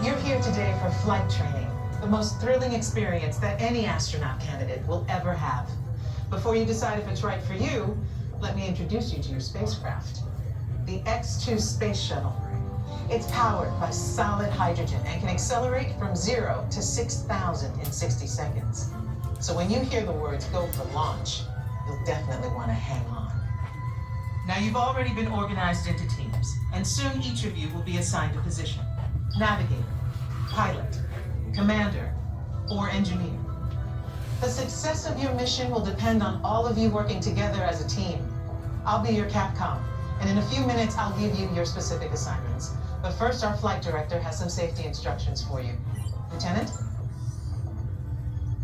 You're here today for flight training, the most thrilling experience that any astronaut candidate will ever have. Before you decide if it's right for you, let me introduce you to your spacecraft. The X-2 Space Shuttle. It's powered by solid hydrogen and can accelerate from 0 to 6,000 in 60 seconds. So when you hear the words "go for launch," you'll definitely want to hang on. Now, you've already been organized into teams, and soon each of you will be assigned a position: navigator, pilot, commander, or engineer. The success of your mission will depend on all of you working together as a team. I'll be your Capcom, and in a few minutes I'll give you your specific assignments. But first, our flight director has some safety instructions for you. Lieutenant?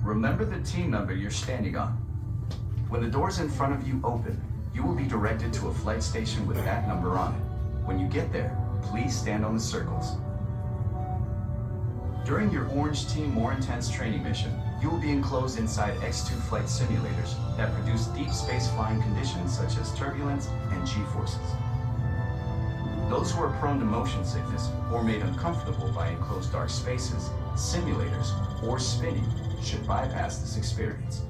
Remember the team number you're standing on. When the doors in front of you open, you will be directed to a flight station with that number on it. When you get there, please stand on the circles. During your Orange Team More Intense training mission, you will be enclosed inside X-2 flight simulators that produce deep space flying conditions such as turbulence and G-forces. Those who are prone to motion sickness or made uncomfortable by enclosed dark spaces, simulators, or spinning should bypass this experience.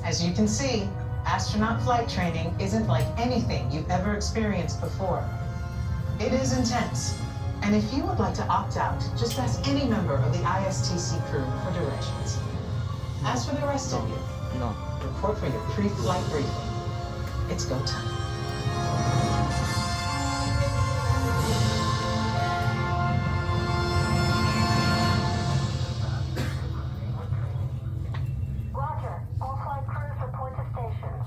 As you can see, astronaut flight training isn't like anything you've ever experienced before. It is intense, and if you would like to opt out, just ask any member of the ISTC crew for directions. As for the rest of you, report for your pre-flight briefing. It's go time. Roger. All flight crews report to stations.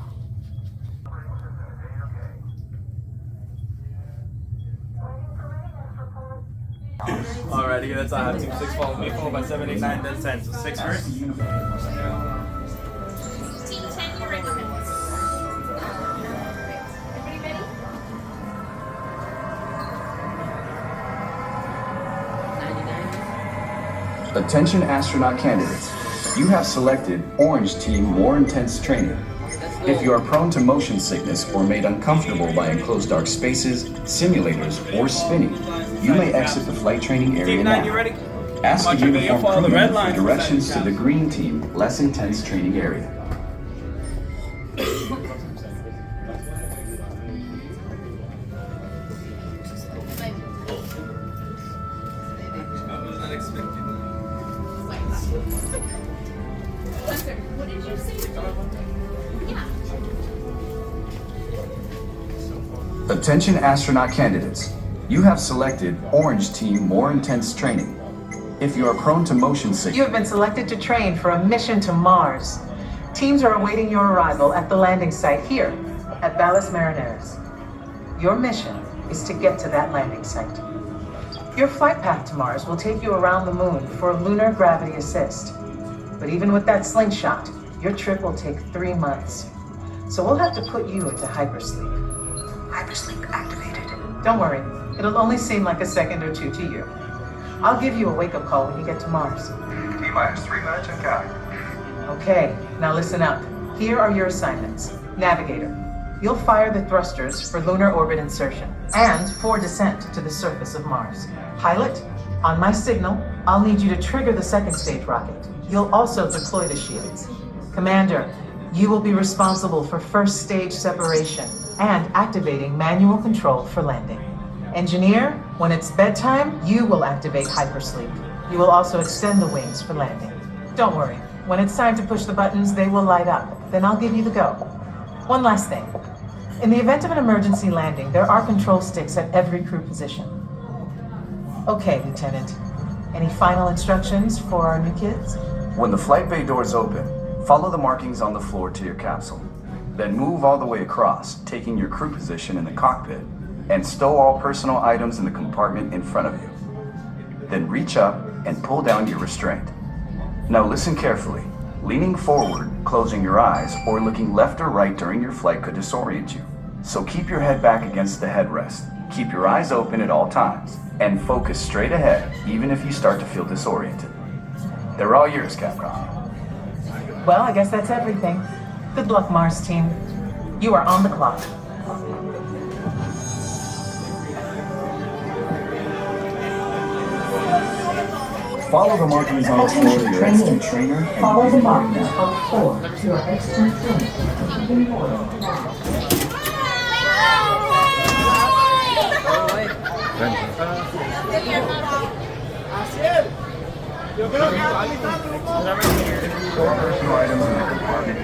Alrighty, that's all I have. Team 6 follow me, followed by 7, 8, 9, then 10. So 6 first. Team 10, you're ready. Everybody ready? Attention astronaut candidates. You have selected Orange Team More Intense Training. If you are prone to motion sickness or made uncomfortable by enclosed dark spaces, simulators, or spinning, you may exit the flight training area Team 9, you now. ready? Ask the Watch your uniform follow the crew red for line. directions to the green team less intense training area. Lester, what did you say? Yeah. Attention astronaut candidates. You have selected Orange Team More Intense Training. If you are prone to motion sickness, You have been selected to train for a mission to Mars. Teams are awaiting your arrival at the landing site here at Valles Marineris. Your mission is to get to that landing site. Your flight path to Mars will take you around the moon for lunar gravity assist. But even with that slingshot, your trip will take 3 months. So we'll have to put you into hypersleep. Hypersleep activated. Don't worry, it'll only seem like a second or two to you. I'll give you a wake-up call when you get to Mars. T-minus 3 minutes and counting. Okay, now listen up. Here are your assignments. Navigator, you'll fire the thrusters for lunar orbit insertion and for descent to the surface of Mars. Pilot, on my signal, I'll need you to trigger the second stage rocket. You'll also deploy the shields. Commander, you will be responsible for first stage separation and activating manual control for landing. Engineer, when it's bedtime, you will activate hypersleep. You will also extend the wings for landing. Don't worry, when it's time to push the buttons, they will light up. Then I'll give you the go. One last thing. In the event of an emergency landing, there are control sticks at every crew position. Okay, Lieutenant. Any final instructions for our new kids? when the flight bay doors open, follow the markings on the floor to your capsule. Then move all the way across, taking your crew position in the cockpit, and stow all personal items in the compartment in front of you. Then reach up and pull down your restraint. Now listen carefully. Leaning forward, closing your eyes, or looking left or right during your flight could disorient you. So keep your head back against the headrest. Keep your eyes open at all times, and focus straight ahead, even if you start to feel disoriented. They're all yours, Capcom. Well, I guess that's everything. Good luck, Mars team. You are on the clock. Follow the markings on the floor to your extant trainer and Follow the begin markings now. on the floor to your extant trainer. Begin boarding now. Store personal items in the compartment.